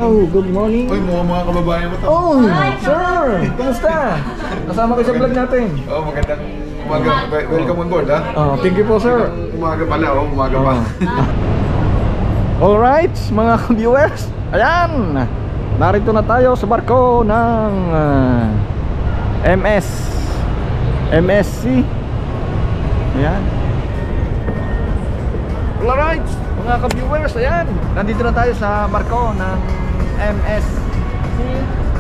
Oh, good morning. Uy, mga kababayan mo to. Oh, sir! Kamusta? Kasama kayo sa vlog natin. Oh, magandang umaga. Welcome on board, ha? Oh, thank you po, sir. Umaga pala, umaga pa. Alright, mga viewers. Ayan. Narito na tayo sa barko ng MSC. Ayan. Alright, mga ka-viewers, ayan. Nandito na tayo sa barko ng MSC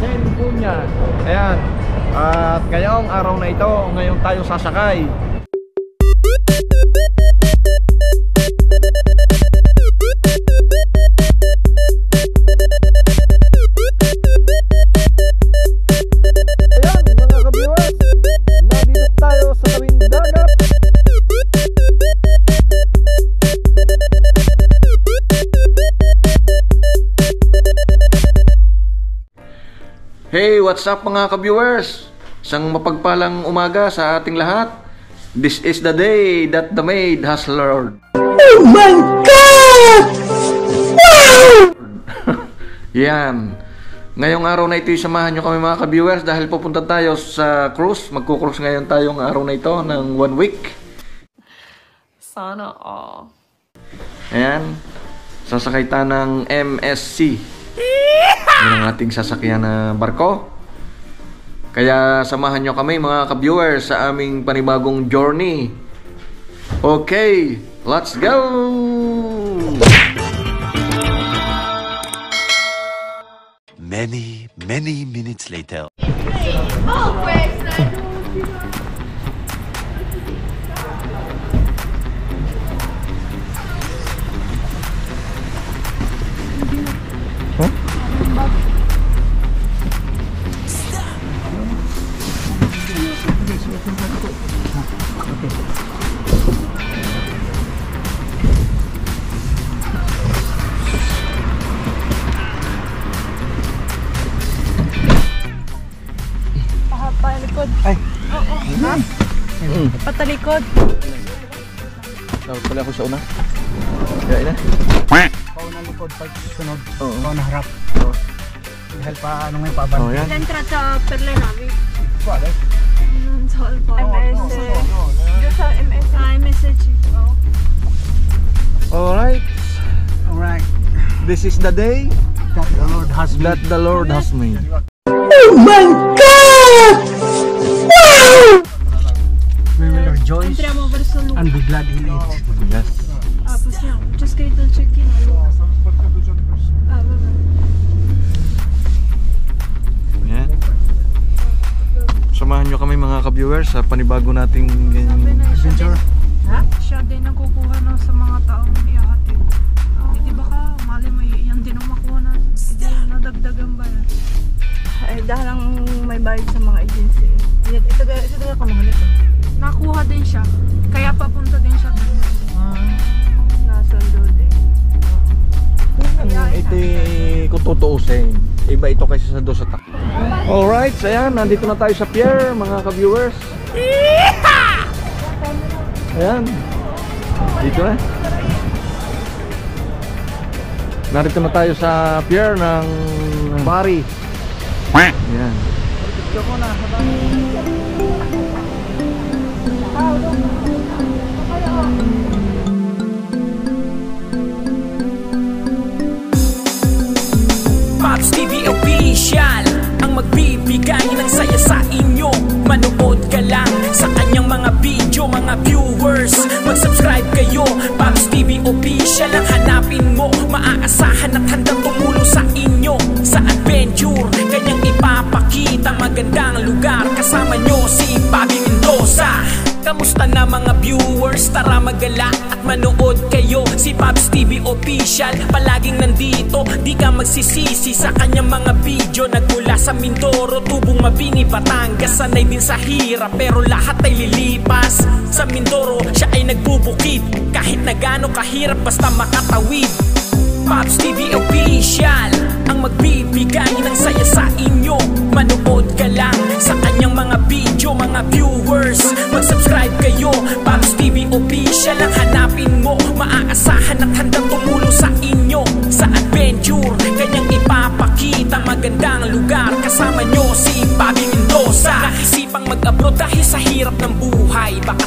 Senpunya. Ayan. At ngayong araw na ito, ngayon tayo sasakay. Ayan, mga ka-viewers, nandito tayo sa tawid dagat. Hey, what's up mga ka-viewers? Isang mapagpalang umaga sa ating lahat. This is the day that the maid has learned. Oh my God! Wow! Yan. Ngayong araw na ito, samahan nyo kami mga ka-viewers dahil pupunta tayo sa cruise. Magkukrus ngayon tayong araw na ito ng 1 week. Sana all. Ayan. Sasakay tayo ng MSC. Yan ang ating sasakyan na barko. Kaya samahan nyo kami mga ka-viewers sa aming panibagong journey. Okay, let's go! Many minutes later. Oh, pues. Huh? Patalikod. Ay. Oo. Ha? Patalikod. Dapat pala ako sa una. Kaya na. Pauna likod pag sunod. Oo. Pauna harap. Dahil pa ano ngayon pa ba? Oh, yan. Entra sa perla namin. Wala. Sa MS. Diyan sa MS. Sa MSH. Alright. Alright. This is the day That the Lord has made. that the Lord has made. Oh my God! Wow! We will rejoice Entriamo verso lugar. and be glad in it. Yes. Tapos yan. Just kayo itong check-in. Yan. Samahan nyo kami mga ka-viewers sa panibago nating Adventure. Ha? Siya din ang kukuha na sa mga taong ihahatid. Hindi ba ka, mali mo yan din ang makuha na. Hindi nadagdagan ba yan? Ay, dahil lang may bayad sa mga agency. Ito ka mga nito. Nakuha din siya. Kaya papunta din siya doon. Nasundo din. ito kung tutuusin. Iba ito kaysa sa doon sa takbo. Alright, so ayan, nandito na tayo sa pier mga ka-viewers. Ayan. Dito na. Narito na tayo sa pier ng Bari. Ayan. Pops TV Official ang magbibigay ng saya sa inyo. Manood ka lang sa kanyang mga video, mga viewers. Mag-subscribe kayo, Pops TV Official ang hanapin mo. Maaasahan at handang tumulong sa inyo sa adventure. Kanyang ipapakita magandang lugar. Kasama nyo si Bobby Mendoza. Kamusta na mga viewers? Tara magala at manood kayo. Si Pops TV Official palaging nandito. Di ka magsisisi sa kanyang mga video. Nagmula sa Mindoro, Tubong, Mabini, Batangas. Sanay din sa hirap pero lahat ay lilipas. Sa Mindoro siya ay nagbubukid. Kahit na gaano kahirap basta makatawid. Pops TV Official ang magbibigay ng saya sa inyo. Manood ka lang sa kanyang mga video, mga viewers. Mag-subscribe kayo, Pops TV Official ang hanapin mo. Maaasahan at handang tumulong sa inyo sa adventure.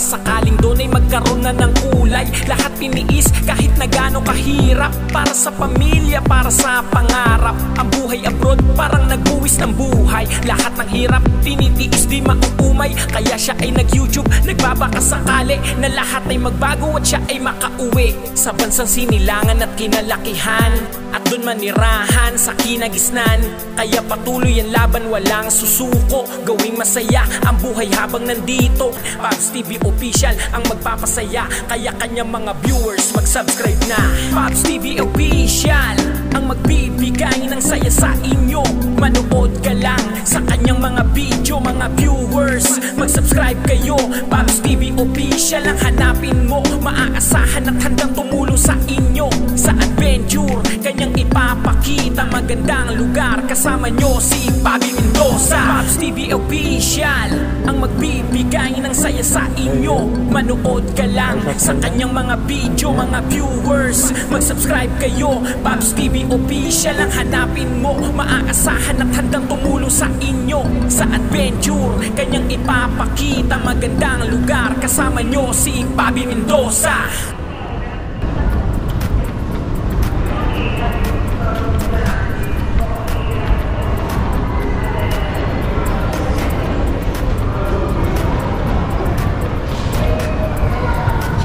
sakaling doon ay magkaroon na ng kulay. Lahat tiniis kahit na gaano kahirap, para sa pamilya, para sa pangarap. Ang buhay abroad parang nagbuwis ng buhay. Lahat ng hirap tinitiis di mauumay, kaya siya ay nag-YouTube, nagbabaka sakali na lahat ay magbago at siya ay makauwi sa bansang sinilangan at kinalakihan, at doon manirahan sa kinagisnan. Kaya patuloy ang laban, walang susuko, gawing masaya ang buhay habang nandito. Pops TV Official ang magpapasaya, kaya kanyang mga viewers mag-subscribe na. Pops TV Official ang magbibigay ng saya sa inyo. Manood ka lang sa kanyang mga video, mga viewers mag-subscribe kayo. Pops TV Official ang hanapin mo, maaasahan at handang tumulong sa inyo. Sa adventure, kanyang ipapakita magandang lugar, kasama nyo si Bobby Mendoza. Pops TV Official ang magbibigay ng saya sa inyo. Manood ka lang sa kanyang mga video, mga viewers mag-subscribe kayo. Pops TV Official ang hanapin mo, maaasahan at handang tumulong sa inyo. Sa adventure, kanyang ipapakita magandang lugar, kasama nyo si Bobby Mendoza.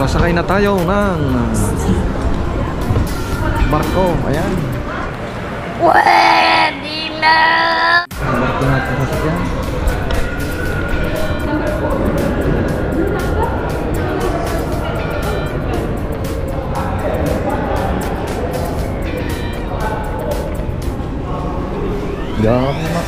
Sasakay na tayo ng barko. Ayan. Pwede na! Barko natin sasakyan. Dami na.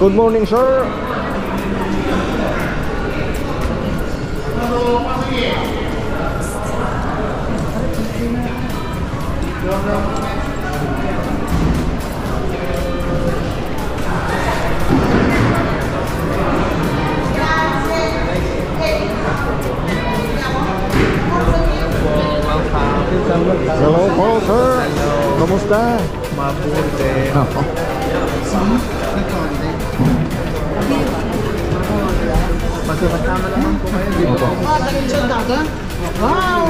Good morning, sir. Hello po, sir. Kamusta? Mabuti. Magkakasama naman po kayo dito. Wow!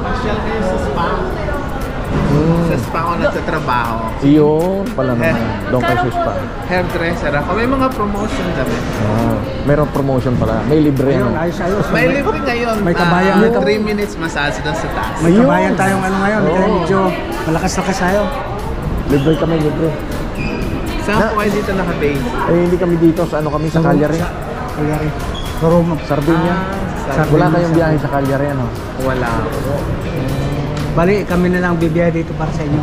Pasyal kayo sa spa. Sa spa ako nagtatrabaho. Iyon pala naman. Doon kayo sa spa. Hairdresser ako. May mga promotion kami. Meron promotion pala. May libre Ayun, ano. ayos. May libre ngayon. May kabayan. 3 minutes massage doon sa taas. May kabayan tayong ano ngayon. Kaya medyo malakas-lakas tayo. Libre kami, libre. Saan po kayo dito naka-base? Eh, hindi kami dito sa ano kami sa Cagliari. Cagliari. Roma. Sardinia. Wala kayong biyahe sa Cagliari ano? Wala. Bali, kami na lang bibiyahe dito para sa inyo.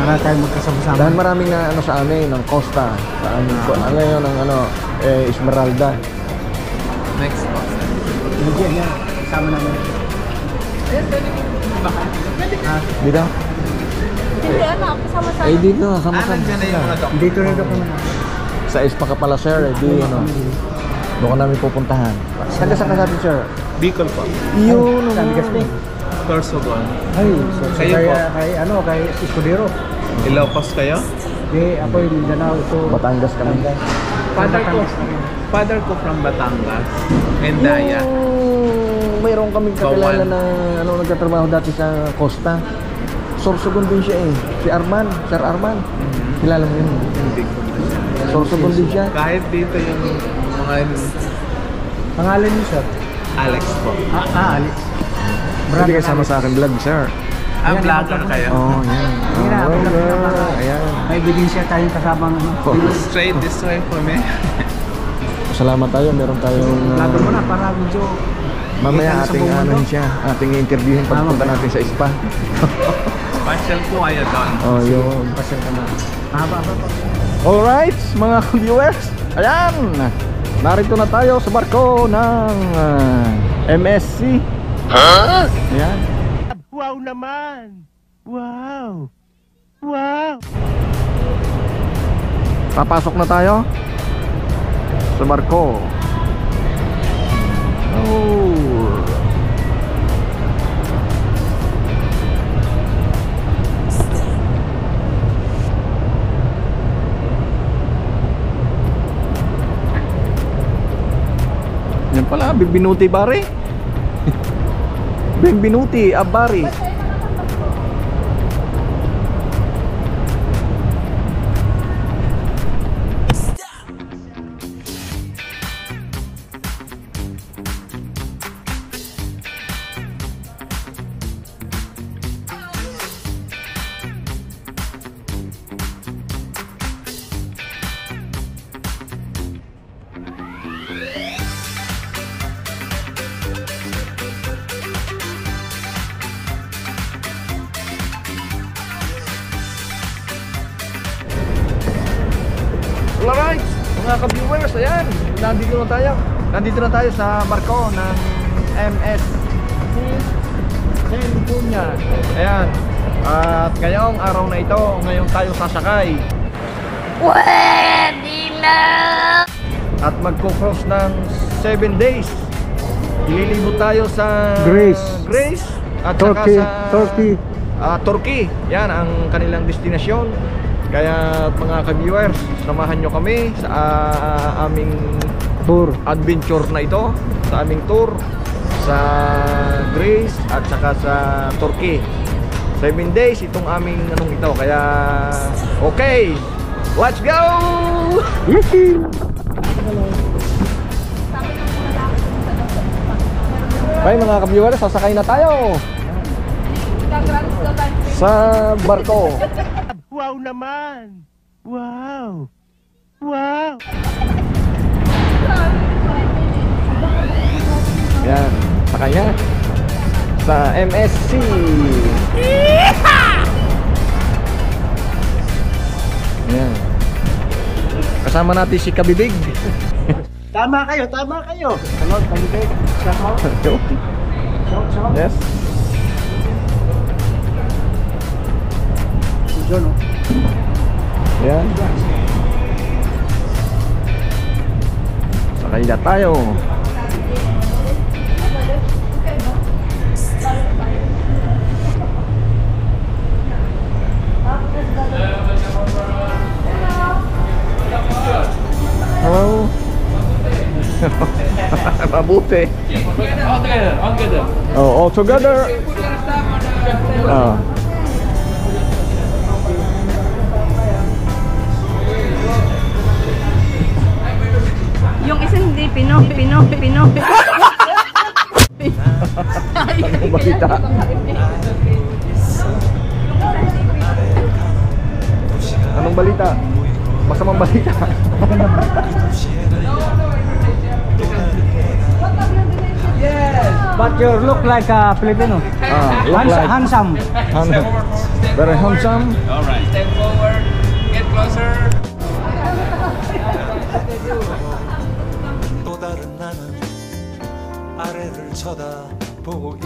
Para tayo magkasama-sama. Dahil maraming na ano sa amin, ng Costa. Sa ano yun, ng ano, Esmeralda. Next po. Hindi yan. Kasama namin. Dito? Hindi, ano, kasama sa... Eh, dito. Sama-sama. Nandiyan na yung mga doktor. Dito na kami. Sa Espa ka pala, sir. Eh, di, ano. Doon ka namin pupuntahan. Saan ka sa atin, sir? Bicol po. Yun. San Gaspi. Sorsogon. Ay, Kayo po? kay Escudero. Ilocos kayo? Di, ako yung Mindanao. Ito. Batangas kami. Father ko from Batangas. Mendaya. Mayroon kaming kakilala na ano, nagtatrabaho dati sa Costa. Sorsogon din siya eh. Si Arman. Sir Arman. Kilala mo yun? Hindi ko. Sorsogon din siya. Kahit dito yung mga Pangalan niyo, sir? Alex po. Alex. Pwede kayo sama sa akin vlog, sir. Ah, vlogger kayo. Oh, yan. Hindi na, Ayan. may ebidensya tayong kasabang Straight this way for me. Salamat tayo, meron tayong Vlogger mo na para medyo mamaya kita sa ating buong mundo. siya, ating interviewin pagpunta natin sa spa. Pasyal po kayo doon. Oh, yun. Pasal ka na. Mahaba pa. Alright, mga viewers. Ayan. Narito na tayo sa barko ng MSC. Ayan. Wow naman! Wow! Wow! Papasok na tayo sa barko. Oh. Yan pala, Benvenuti Bari. Benvenuti Abari. Alright, mga ka-viewers, ayan, nandito na tayo sa barko ng MSC California. Ayan, at ngayong araw na ito, ngayon tayo sasakay. Pwede na! At magko-cross ng 7 days. Ililibot tayo sa Greece at Turkey, saka sa Turkey. Yan ang kanilang destinasyon. Kaya mga ka-viewers, samahan nyo kami sa aming Tour. adventure na ito, sa aming tour sa Greece at saka sa Turkey. 7 days itong aming anong ito. Kaya okay, let's go! Okay mga ka-viewers, sasakay na tayo sa barko. Wow naman! Wow! Wow! Yan, sakay na sa MSC. Yan. Kasama natin si Kabibig. Tama kayo. Salot, palibig. Yes. John, oh. Yan. Sakay na tayo. Hello. Mabuti. All together. Oh, all together. Yung isa hindi Pino. Anong balita? Anong balita? Masamang balita. But you look like a Filipino. Look like Handsome. very handsome. Alright. Step forward. Get closer. 또 다른 나는 아래를 쳐다보고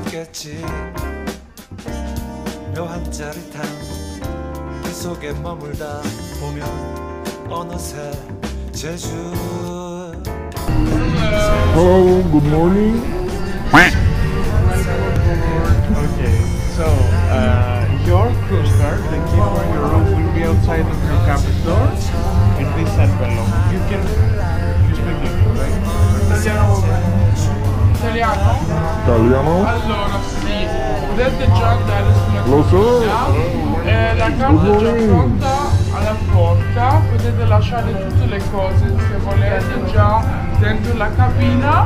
있겠지. 묘한 짜릿함 그 속에 머물다 보면 어느새 제주. Hello, good morning. Okay, so your cruise card, the key for your room will be outside of your cabin door in this envelope. You can speak English, right? Italiano? Italiano. Allora, sì. Vedete già andare sulla Lo so. La Good carta è già morning. pronta alla porta. volta potete lasciare tutte le cose se volete già dentro la cabina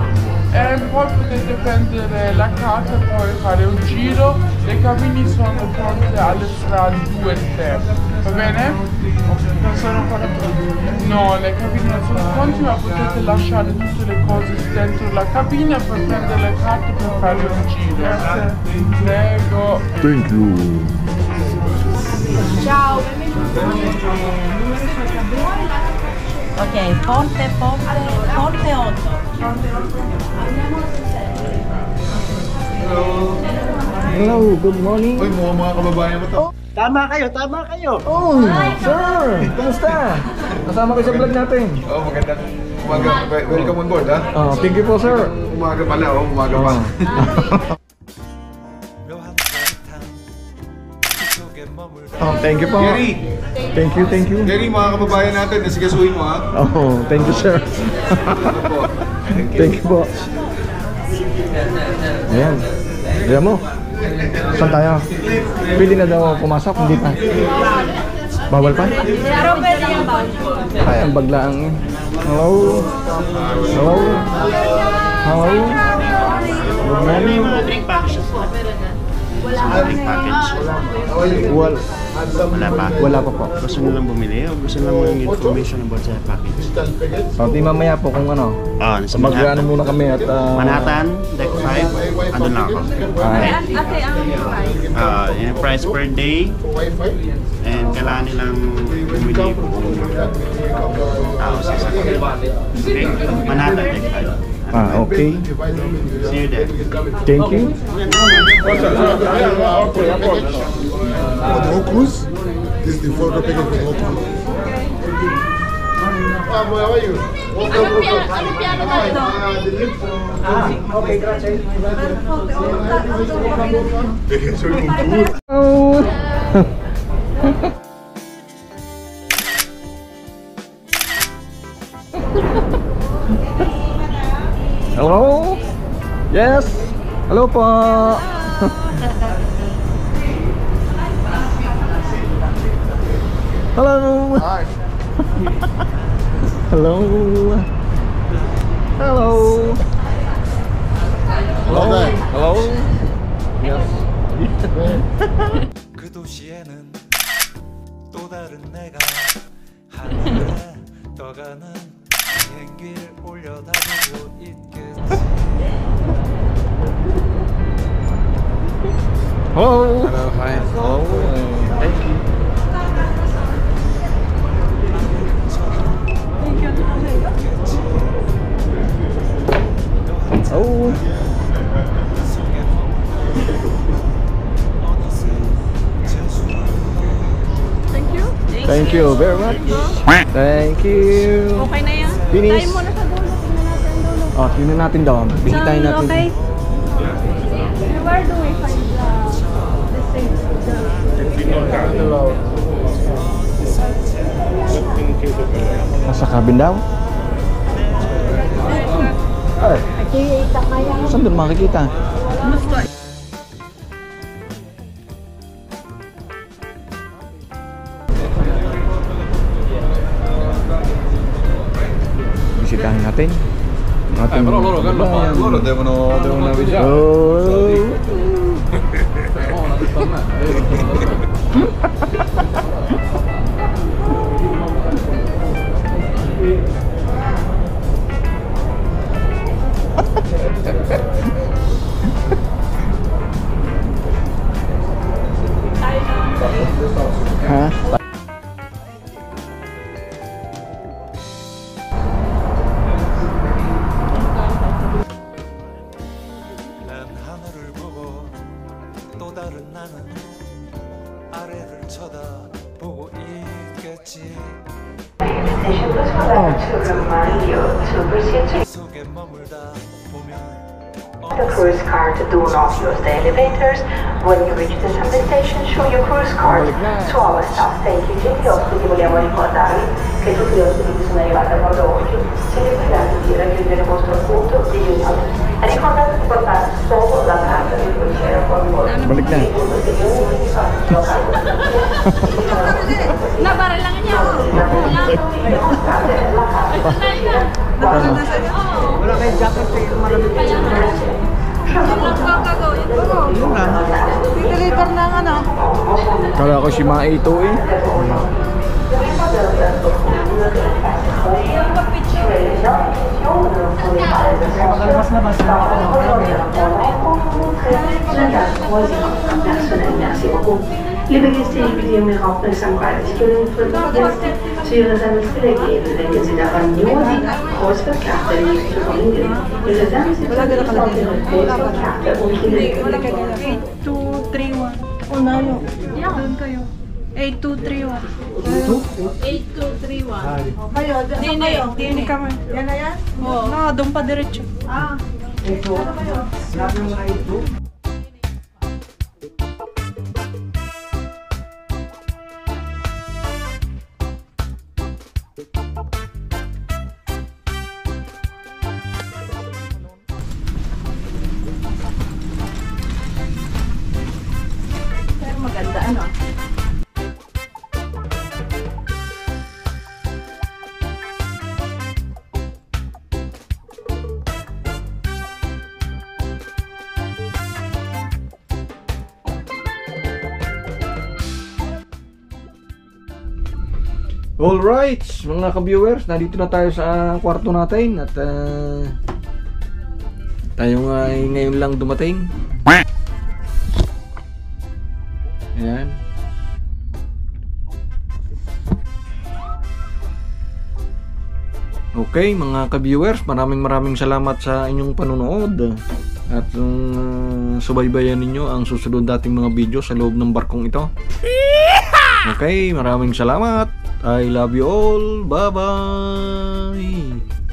e poi potete prendere la carta e poi fare un giro. Le cabine sono pronte alle strade 2 e 3, va bene? Non sono ancora pronte? No, le cabine non sono pronte, ma potete lasciare tutte le cose dentro la cabina per prendere le carte per fare un giro. Grazie. Prego. Thank you. Ciao. Ok, Ponte 8. Hello, good morning. Uy, mga kababayan mo to. Tama kayo. Oh, sir! Kamusta? Kasama kayo sa vlog natin. Oh, magandang umaga. Welcome on board, ha? Oh, thank you po, sir. Umaga pala, umaga pa. Oh, thank you po. Gary! Thank you. Gary, mga kababayan natin, nasigasuhin mo, ha? Oh, thank you, sir. Ano po? Thank you po. Ayan. Ayan mo. Saan tayo? Pwede na daw pumasok, hindi pa. Bawal pa? Pero pwede yung bag. Ay, ang baglaang. Hello? Hello? Hello? Good morning. Drink package. Drink package. Wala pa? Wala pa po. Gusto nyo lang bumili o gusto nyo lang yung information about sa package? O, di mamaya po kung ano. Nasa Mag-ano muna kami at... Manhattan, Deck 5, andun lang ako. Ay. Ate, ang price? Yung price per day, and kailangan nilang bumili kung tao sa isa. Okay? Manhattan, Deck 5. Okay. See you there. Thank you. For the whole cruise? This is the photo package for the whole cruise. How are you? Ano piano tayo? Okay, grazie. Oh. Hello? Yes? Hello po. Hello. Hi. Hello. Hello. Hello. Hello. Yes. 그 도시에는 또 다른 내가 하늘에 떠가는 비행기를 올려다보고 있겠지. Hello. Hello, hi. Hello. Thank you. Oh. Thank you very much. Thank you. Okay na yan. Finish. Tayo muna sa dulo. Tingnan natin ang dulo. Oh, tingnan natin daw. Bisitahin natin. Okay. Where do we find Nasa cabin daw? Ay. Saan doon makikita? Bisitahin natin. Loro devono avvisare. Ha? 난 하늘을 보고 또 다른 나는 아래를 쳐다보고 있겠지. 속에 머물다 보면 The cruise card, do not use the elevators. When you reach the destination, show your cruise card to our staff. Thank you. Gentili ospiti, vogliamo ricordarvi che tutti gli ospiti che sono arrivati a bordo oggi siete pregati di raggiungere il vostro punto di riunione. E ricordate di portare solo la carta di crociera con voi. Balik na. Nabaril lang niya. Nagkakanda sa'yo? Wala kayo jacket eh, malamig pa siya. Ang lang kang gagawin ko. Yun lang. Deliver ng ano? Kala ko si Maito eh. Makalabas-labas na ako. Merci beaucoup. Liebe Gäste, ich bitte um Ihre Aufmerksamkeit. Ich bin für die Gäste zu Ihrer Sendungsstelle gehen. Denken Sie daran, nur die Kreuzfahrtkarte nicht zu verlieren. Ihre Sendungsstelle ist auf Ihre Kreuzfahrtkarte und Ihre 8231. Una yun. Doon kayo. 8231. 8231. Kayo, dyan Dini, kayo. dini kami. Yan na yan? Oo. No, doon pa diretso. Ah. Ito. Sabi mo na ito. Pero maganda ano? Alright, mga ka-viewers, nandito na tayo sa kwarto natin at tayo nga ay ngayon lang dumating. Ayan. Okay, mga ka-viewers, maraming salamat sa inyong panunood at subaybayan ninyo ang susunod dating mga video sa loob ng barkong ito. Okay, maraming salamat. I love you all. Bye-bye.